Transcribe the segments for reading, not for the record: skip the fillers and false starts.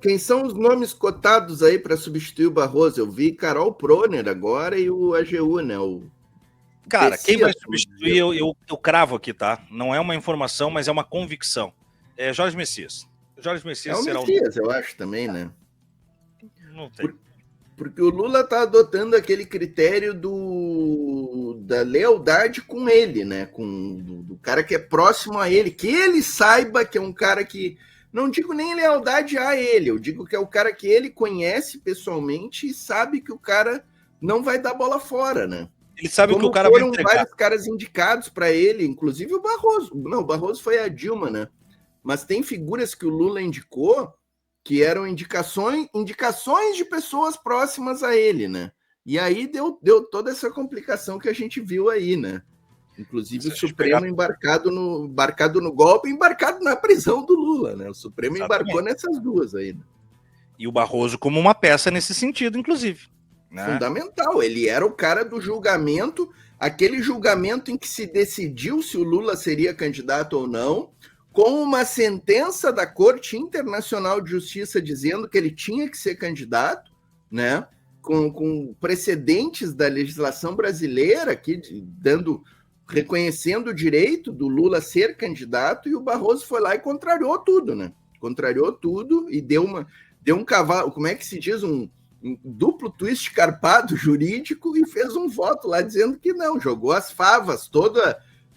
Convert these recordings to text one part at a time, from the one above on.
Quem são os nomes cotados aí para substituir o Barroso? Eu vi Carol Proner agora e o AGU, né? O Cara, quem vai substituir, eu... eu cravo aqui, tá? Não é uma informação, mas é uma convicção. É Jorge Messias. Jorge Messias é o será Messias, eu acho também, né? Não tem. Porque o Lula está adotando aquele critério da lealdade com ele, né? Do cara que é próximo a ele, que ele saiba que é um cara que. Não digo nem lealdade a ele, eu digo que é o cara que ele conhece pessoalmente e sabe que o cara não vai dar bola fora, né? Ele sabe Como que o cara vai foram entregar. vários caras indicados para ele, inclusive o Barroso. Não, o Barroso foi a Dilma, né? Mas tem figuras que o Lula indicou que eram indicações de pessoas próximas a ele, né? E aí deu toda essa complicação que a gente viu aí, né? Inclusive o Supremo embarcado no golpe, embarcado na prisão do Lula, né? O Supremo embarcou nessas duas aí. Né? E o Barroso como uma peça nesse sentido, inclusive. Né? Fundamental. Ele era o cara do julgamento, aquele julgamento em que se decidiu se o Lula seria candidato ou não, com uma sentença da Corte Internacional de Justiça dizendo que ele tinha que ser candidato, né? Com precedentes da legislação brasileira aqui reconhecendo o direito do Lula ser candidato, e o Barroso foi lá e contrariou tudo, né? Contrariou tudo e deu um cavalo, como é que se diz, um duplo twist carpado jurídico e fez um voto lá dizendo que não, jogou as favas, todo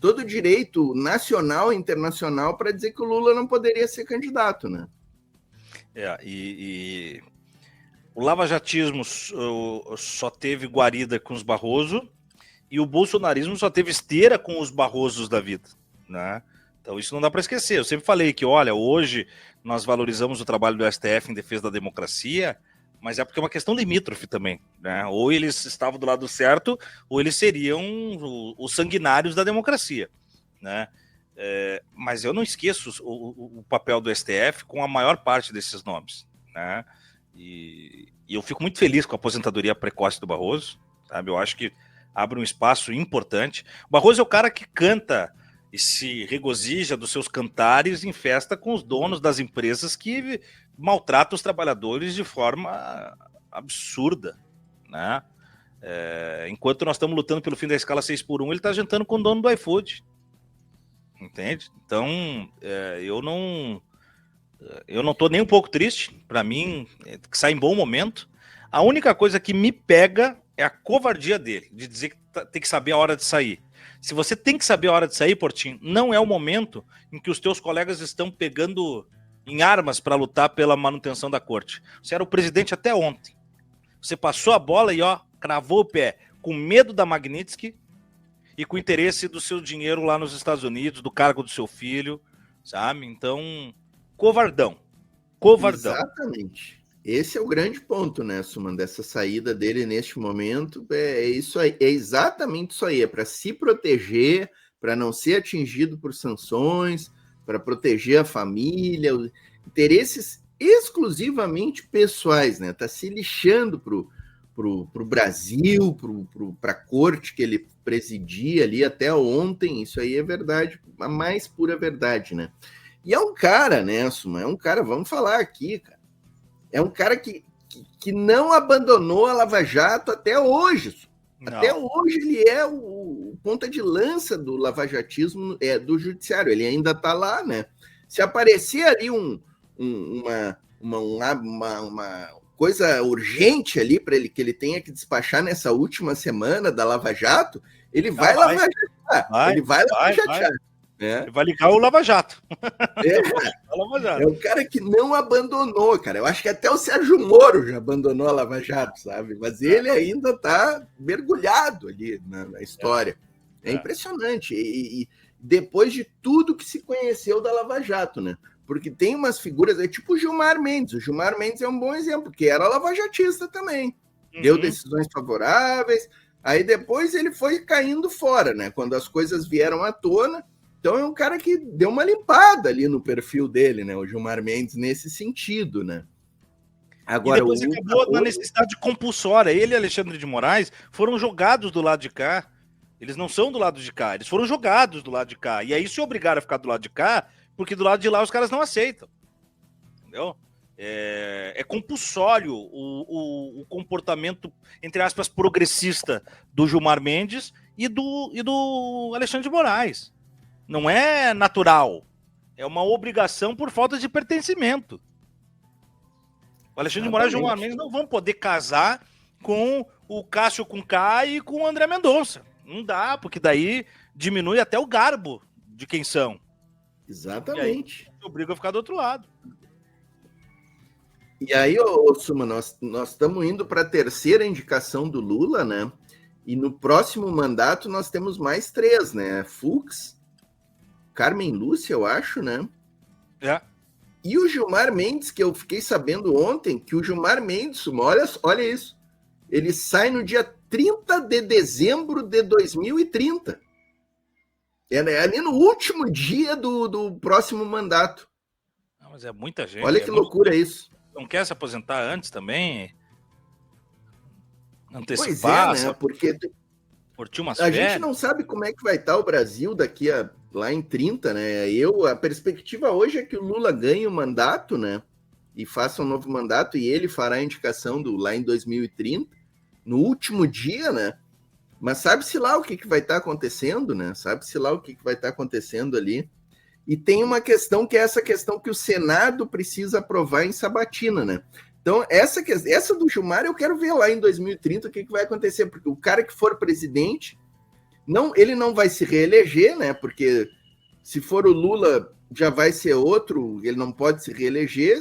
o direito nacional e internacional para dizer que o Lula não poderia ser candidato, né? E o lavajatismo só teve guarida com os Barroso e o bolsonarismo só teve esteira com os Barrosos da vida, né? Então isso não dá para esquecer. Eu sempre falei que, olha, hoje nós valorizamos o trabalho do STF em defesa da democracia, mas é porque é uma questão limítrofe também, né? Ou eles estavam do lado certo, ou eles seriam os sanguinários da democracia, né? Mas eu não esqueço o papel do STF com a maior parte desses nomes, né? E eu fico muito feliz com a aposentadoria precoce do Barroso, sabe? Eu acho que abre um espaço importante. O Barroso é o cara que canta e se regozija dos seus cantares em festa com os donos das empresas que maltratam os trabalhadores de forma absurda, né? Enquanto nós estamos lutando pelo fim da escala 6x1, ele está jantando com o dono do iFood, entende? Então, eu não tô nem um pouco triste. Para mim, que sai em bom momento. A única coisa que me pega é a covardia dele, de dizer que tem que saber a hora de sair. Se você tem que saber a hora de sair, Portinho, não é o momento em que os teus colegas estão pegando em armas para lutar pela manutenção da corte. Você era o presidente até ontem. Você passou a bola e cravou o pé, com medo da Magnitsky e com o interesse do seu dinheiro lá nos Estados Unidos, do cargo do seu filho, sabe? Então, covardão. Exatamente. Esse é o grande ponto, né, Suman, dessa saída dele neste momento. É isso aí, é exatamente isso aí. É para se proteger, para não ser atingido por sanções, para proteger a família, interesses exclusivamente pessoais, né? Tá se lixando pro Brasil, para a corte que ele presidia ali até ontem. Isso aí é verdade, a mais pura verdade, né? E é um cara, né, Suman? É um cara, vamos falar aqui, cara. É um cara que não abandonou a Lava Jato até hoje. Não. Até hoje ele é o ponta de lança do lavajatismo do judiciário. Ele ainda está lá, né? Se aparecer ali uma coisa urgente ali para ele que ele tenha que despachar nessa última semana da Lava Jato, ele vai lavajatear. Ele vai lavajatear. Ele vai ligar o Lava Jato. É o cara que não abandonou, cara. Eu acho que até o Sérgio Moro já abandonou a Lava Jato, sabe? Mas ele ainda está mergulhado ali na história. É impressionante. E depois de tudo que se conheceu da Lava Jato, né? Porque tem umas figuras, tipo o Gilmar Mendes. O Gilmar Mendes é um bom exemplo, que era lavajatista também. Deu decisões favoráveis. Aí depois ele foi caindo fora, né? Quando as coisas vieram à tona. Então é um cara que deu uma limpada ali no perfil dele, né? O Gilmar Mendes, nesse sentido, né? Agora, e depois acabou na necessidade compulsória. Ele e Alexandre de Moraes foram jogados do lado de cá. Eles não são do lado de cá, eles foram jogados do lado de cá. E aí se obrigaram a ficar do lado de cá, porque do lado de lá os caras não aceitam. Entendeu? É compulsório o comportamento, entre aspas, progressista do Gilmar Mendes e do Alexandre de Moraes. Não é natural. É uma obrigação por falta de pertencimento. O Alexandre de Moraes e o Gilmar Mendes não vão poder casar com o Cássio com K e com o André Mendonça. Não dá, porque daí diminui até o garbo de quem são. Exatamente. E aí, obriga a ficar do outro lado. E aí, Suma, nós estamos indo para a terceira indicação do Lula, né? E no próximo mandato nós temos mais 3, né? Fux, Carmen Lúcia, eu acho, né? E o Gilmar Mendes, que eu fiquei sabendo ontem, que o Gilmar Mendes, olha isso, ele sai no dia 30 de dezembro de 2030. É ali no último dia do próximo mandato. Não, mas é muita gente. Olha que loucura isso. Não quer se aposentar antes também? Antecipar? Pois é, né? Porque curtir umas férias. Gente não sabe como é que vai estar o Brasil daqui lá em 30, né? A perspectiva hoje é que o Lula ganhe o mandato, né? E faça um novo mandato, e ele fará a indicação lá em 2030, no último dia, né? Mas sabe-se lá o que vai estar acontecendo, né? Sabe-se lá o que vai estar acontecendo ali. E tem uma questão que é essa questão que o Senado precisa aprovar em sabatina, né? Então, essa do Gilmar eu quero ver lá em 2030 o que vai acontecer, porque o cara que for presidente, ele não vai se reeleger, né? Porque se for o Lula, já vai ser outro, ele não pode se reeleger.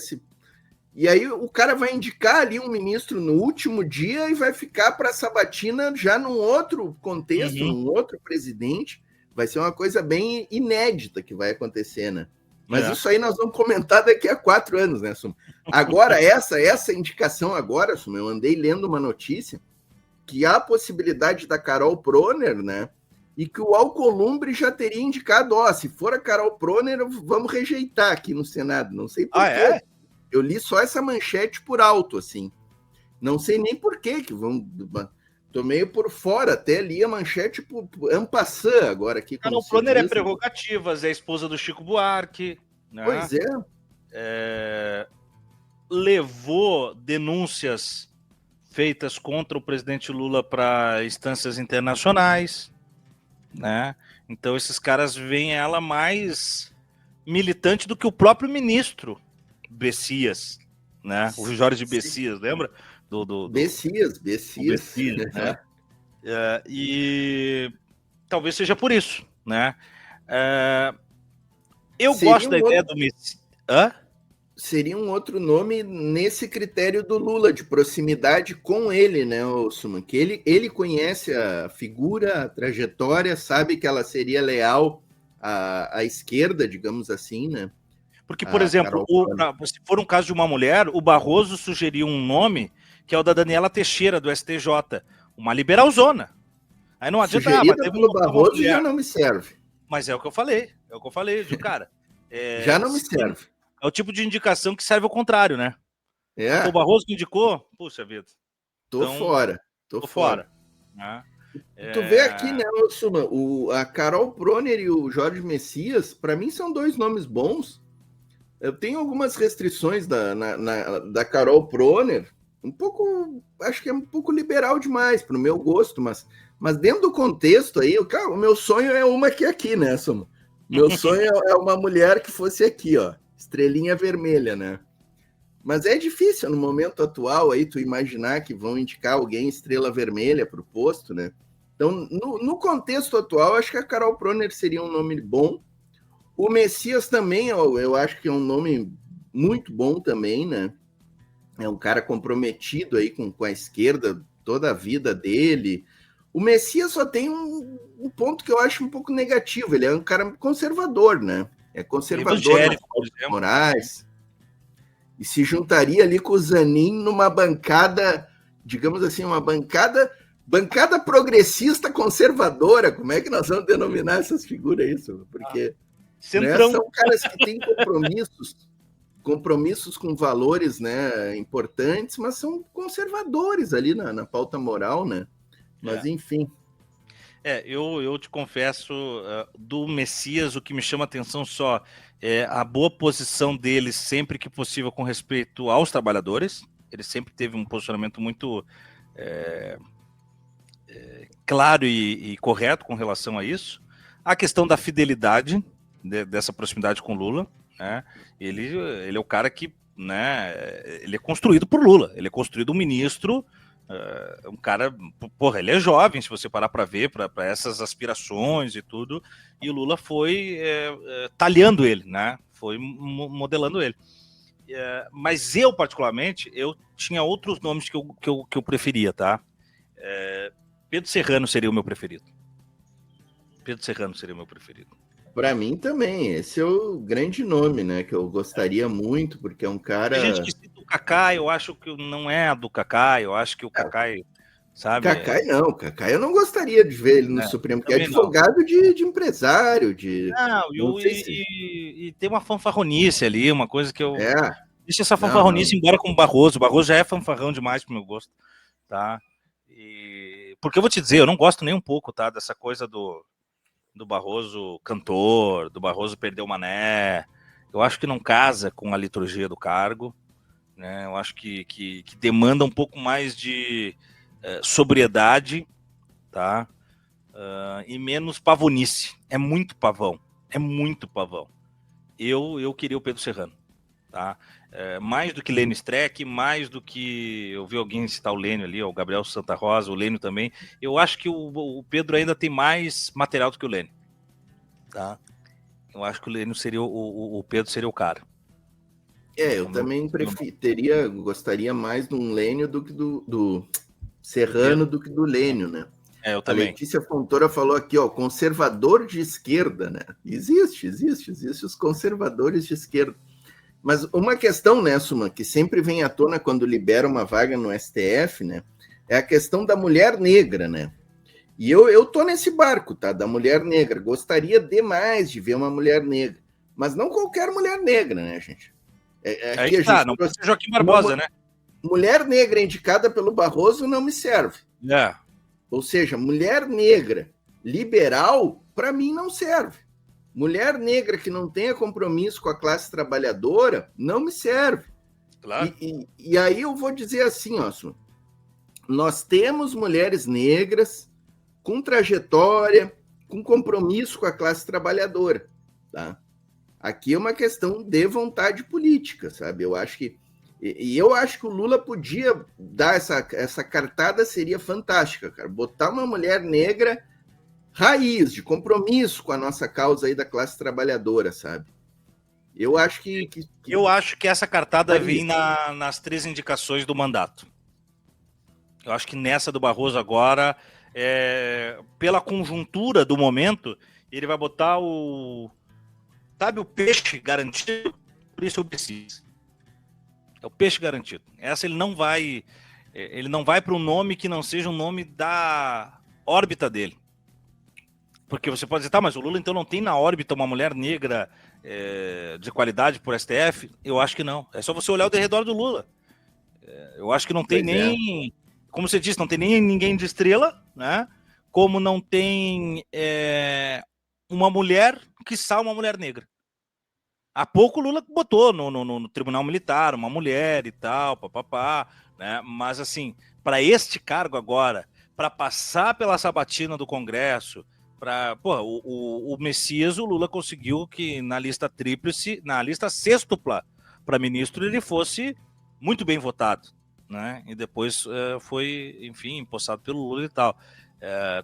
E aí o cara vai indicar ali um ministro no último dia e vai ficar para a sabatina já num outro contexto, num outro presidente. Vai ser uma coisa bem inédita que vai acontecer, né? Mas isso aí nós vamos comentar daqui a 4 anos, né, Suma? Agora, essa indicação agora, Suma, eu andei lendo uma notícia que há a possibilidade da Carol Proner, né? E que o Alcolumbre já teria indicado, se for a Carol Proner, vamos rejeitar aqui no Senado. Não sei por quê. É? Eu li só essa manchete por alto, assim. Não sei nem por quê que vão... Tô meio por fora, até li a manchete por en passant agora aqui. Carol Proner é prerrogativas, é a esposa do Chico Buarque. Né? Pois é. Levou denúncias feitas contra o presidente Lula para instâncias internacionais. Né? Então esses caras veem ela mais militante do que o próprio ministro Bessias, né? O Jorge Bessias, lembra? Bessias, né? E talvez seja por isso, né? Eu gosto da ideia do Messias. Seria um outro nome nesse critério do Lula, de proximidade com ele, né, Suman? Que ele conhece a figura, a trajetória, sabe que ela seria leal à esquerda, digamos assim, né? Porque, por exemplo, se for um caso de uma mulher, o Barroso sugeriu um nome que é o da Daniela Teixeira, do STJ, uma liberalzona. Aí não adianta... Sugerida pelo Barroso já não me serve. Mas é o que eu falei, de cara. Já não me serve. É o tipo de indicação que serve ao contrário, né? É. O Barroso que indicou, puxa vida. Tô fora. Tu vê aqui, né, Suma, a Carol Proner e o Jorge Messias, para mim são 2 nomes bons. Eu tenho algumas restrições da Carol Proner, acho que é um pouco liberal demais para o meu gosto, mas dentro do contexto aí, o meu sonho é uma que é aqui, né, Suma? Meu sonho é uma mulher que fosse aqui, ó, estrelinha vermelha, né? Mas é difícil no momento atual aí tu imaginar que vão indicar alguém estrela vermelha para o posto, né? Então, no contexto atual, acho que a Carol Proner seria um nome bom. O Messias também, eu acho que é um nome muito bom também, né? É um cara comprometido aí com a esquerda toda a vida dele. O Messias só tem um ponto que eu acho um pouco negativo. Ele é um cara conservador, né? É conservador no Moraes. E se juntaria ali com o Zanin numa bancada, digamos assim, uma bancada progressista conservadora. Como é que nós vamos denominar essas figuras aí? Porque né, são caras que têm compromissos com valores, né, importantes, mas são conservadores ali na pauta moral, né? Mas enfim. Eu te confesso, do Messias, o que me chama atenção só a boa posição dele sempre que possível com respeito aos trabalhadores. Ele sempre teve um posicionamento muito claro e correto com relação a isso. A questão da fidelidade, dessa proximidade com Lula, né? Ele é o cara que, né, ele é construído por Lula, ele é construído um ministro, um cara, porra, ele é jovem, se você parar para ver, para essas aspirações e tudo, e o Lula foi talhando ele, né? Foi modelando ele. Mas eu, particularmente, eu tinha outros nomes que eu preferia, tá? Pedro Serrano seria o meu preferido. Pedro Serrano seria o meu preferido. Para mim também, esse é o grande nome, né? Que eu gostaria muito, porque é um cara. Tem gente que cita o Kaká, eu acho que não é a do Kaká, eu acho que o Kaká, sabe? Kaká não, Kaká eu não gostaria de ver ele no Supremo, porque é advogado de empresário, de. Não, e tem uma fanfarronice ali, uma coisa que eu. Deixa essa fanfarronice embora com o Barroso. O Barroso já é fanfarrão demais pro meu gosto, tá? Porque eu vou te dizer, eu não gosto nem um pouco, tá? Dessa coisa do Barroso cantor, do Barroso perder o mané. Eu acho que não casa com a liturgia do cargo, né? Eu acho que demanda um pouco mais de sobriedade, tá? E menos pavonice. É muito pavão. Eu queria o Pedro Serrano, tá? Mais do que Lênio Streck, mais do que eu vi alguém citar o Lênio ali, o Gabriel Santa Rosa, o Lênio também. Eu acho que o Pedro ainda tem mais material do que o Lênio, tá? Eu acho que o Lênio seria o Pedro seria o cara. Eu também gostaria mais de um Lênio do que do Serrano do que do Lênio, né? Eu também. A Letícia Fontoura falou aqui, ó, conservador de esquerda, né? Existe os conservadores de esquerda. Mas uma questão, né, Suman, que sempre vem à tona quando libera uma vaga no STF, né, é a questão da mulher negra, né? E eu tô nesse barco, tá, da mulher negra. Gostaria demais de ver uma mulher negra, mas não qualquer mulher negra, né, gente? Aqui a gente não pode ser Joaquim Barbosa, né? Mulher negra indicada pelo Barroso não me serve. Ou seja, mulher negra liberal, para mim, não serve. Mulher negra que não tenha compromisso com a classe trabalhadora não me serve. Claro. E aí eu vou dizer assim, ó, nós temos mulheres negras com trajetória, com compromisso com a classe trabalhadora, tá? Aqui é uma questão de vontade política, sabe? Eu acho que o Lula podia dar essa cartada, seria fantástica, cara. Botar uma mulher negra raiz, de compromisso com a nossa causa aí da classe trabalhadora, sabe? Eu acho que eu acho que essa cartada vem nas 3 indicações do mandato. Eu acho que nessa do Barroso agora, pela conjuntura do momento, ele vai botar sabe o peixe garantido? Por isso eu preciso. É o peixe garantido. Essa ele não vai para um nome que não seja um nome da órbita dele. Porque você pode dizer, tá, mas o Lula então não tem na órbita uma mulher negra de qualidade por STF? Eu acho que não. É só você olhar ao redor do Lula. Eu acho que não tem nem... Como você disse, não tem nem ninguém de estrela, né? Como não tem uma mulher, quiçá uma mulher negra. Há pouco o Lula botou no Tribunal Militar uma mulher e tal, papapá, né? Mas assim, para este cargo agora, para passar pela sabatina do Congresso, o Messias, o Lula conseguiu que na lista tríplice, na lista sextupla para ministro, ele fosse muito bem votado, né? E depois foi, enfim, empossado pelo Lula e tal.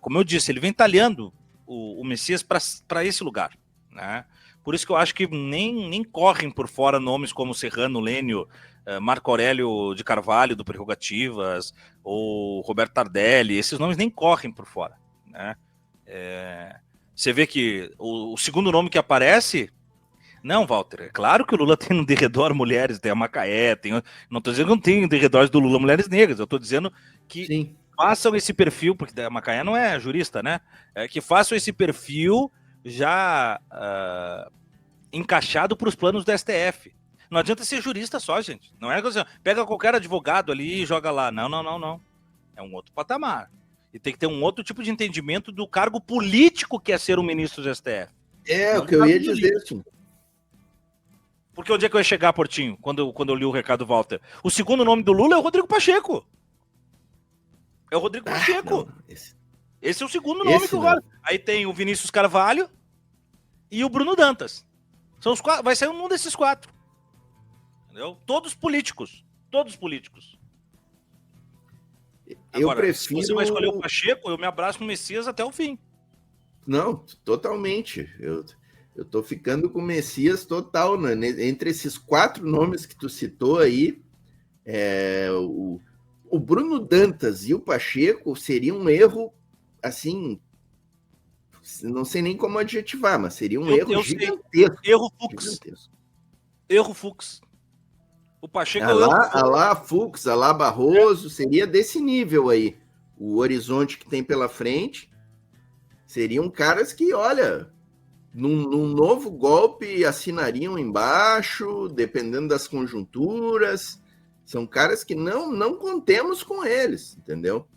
Como eu disse, ele vem talhando o Messias para esse lugar, né? Por isso que eu acho que nem correm por fora nomes como Serrano, Lênio, Marco Aurélio de Carvalho, do Prerrogativas, ou Roberto Tardelli. Esses nomes nem correm por fora, né? Você vê que o segundo nome que aparece... Não, Walter, é claro que o Lula tem no derredor mulheres, tem a Macaé, não estou dizendo que não tem no derredor do Lula mulheres negras, eu estou dizendo que façam esse perfil, porque a Macaé não é jurista, né? Que façam esse perfil já encaixado para os planos do STF. Não adianta ser jurista só, gente. Não é coisa, pega qualquer advogado ali e joga lá. Não. É um outro patamar. E tem que ter um outro tipo de entendimento do cargo político que é ser um ministro do STF. O que eu ia dizer, assim. Porque onde é que eu ia chegar, Portinho, quando eu li o recado do Walter? O segundo nome do Lula é o Rodrigo Pacheco. É o Rodrigo Pacheco. Não, esse é o segundo nome que eu gosto. Aí tem o Vinícius Carvalho e o Bruno Dantas. São os quatro, vai ser um desses quatro. Entendeu? Todos políticos. Todos políticos. Agora, prefiro... se você vai escolher o Pacheco, eu me abraço no Messias até o fim. Não, totalmente. Eu tô ficando com o Messias total, né? Entre esses 4 nomes que tu citou aí, o Bruno Dantas e o Pacheco seria um erro, assim, não sei nem como adjetivar, mas seria um erro gigantesco. Erro Fux. Erro Fux. O Pacheco Alá Fux, alá Barroso, seria desse nível aí. O horizonte que tem pela frente seriam caras que, olha, num novo golpe assinariam embaixo, dependendo das conjunturas. São caras que não contemos com eles, entendeu?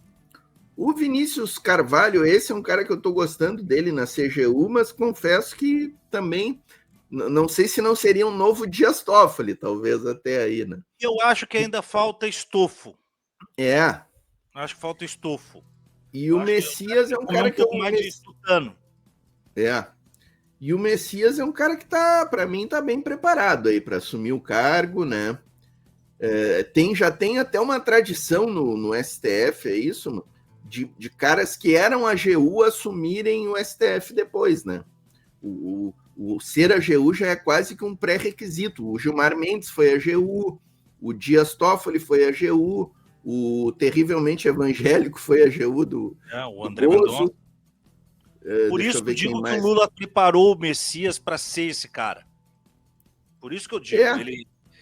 O Vinícius Carvalho, esse é um cara que eu estou gostando dele na CGU, mas confesso que também não sei se não seria um novo Dias Toffoli, talvez até aí, né? Eu acho que ainda falta estofo. Acho que falta estofo. E o Messias é um cara que eu... mais de estutano. E o Messias é um cara que para mim, tá bem preparado aí para assumir o cargo, né? Já tem até uma tradição no STF, é isso, mano? De caras que eram AGU assumirem o STF depois, né? O ser AGU já é quase que um pré-requisito. O Gilmar Mendes foi AGU, o Dias Toffoli foi AGU, o terrivelmente evangélico foi AGU do André Mendonça. Por Deixa isso eu que ver eu digo quem que mais. o Lula preparou o Messias para ser esse cara. Por isso que eu digo,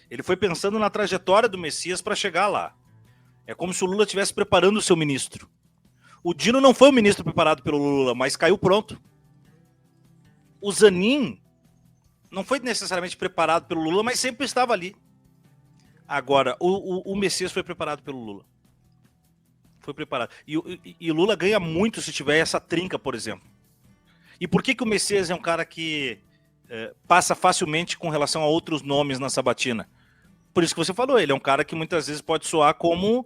ele foi pensando na trajetória do Messias para chegar lá. É como se o Lula estivesse preparando o seu ministro. O Dino não foi o ministro preparado pelo Lula, mas caiu pronto. O Zanin não foi necessariamente preparado pelo Lula, mas sempre estava ali. Agora, o Messias foi preparado pelo Lula. Foi preparado. E o Lula ganha muito se tiver essa trinca, por exemplo. E por que o Messias é um cara que passa facilmente com relação a outros nomes na sabatina? Por isso que você falou, ele é um cara que muitas vezes pode soar como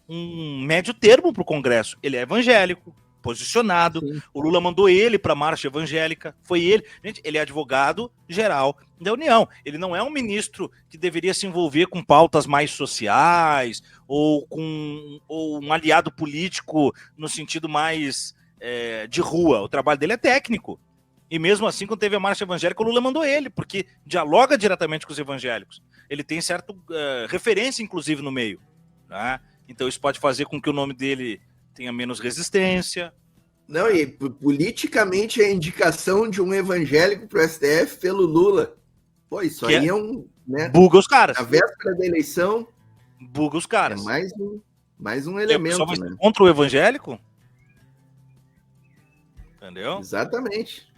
um médio termo para o Congresso. Ele é evangélico, posicionado. Sim. O Lula mandou ele para a marcha evangélica. Foi ele. Gente, ele é advogado geral da União. Ele não é um ministro que deveria se envolver com pautas mais sociais ou um aliado político no sentido mais de rua. O trabalho dele é técnico. E mesmo assim, quando teve a marcha evangélica, o Lula mandou ele, porque dialoga diretamente com os evangélicos. Ele tem certa referência, inclusive, no meio. Né? Então isso pode fazer com que o nome dele tenha menos resistência. Não, e politicamente a indicação de um evangélico para o STF pelo Lula. Pô, isso aí é um... Né, buga os caras. Na véspera da eleição... Buga os caras. É mais um elemento, só vai ser contra o evangélico? Entendeu? Exatamente.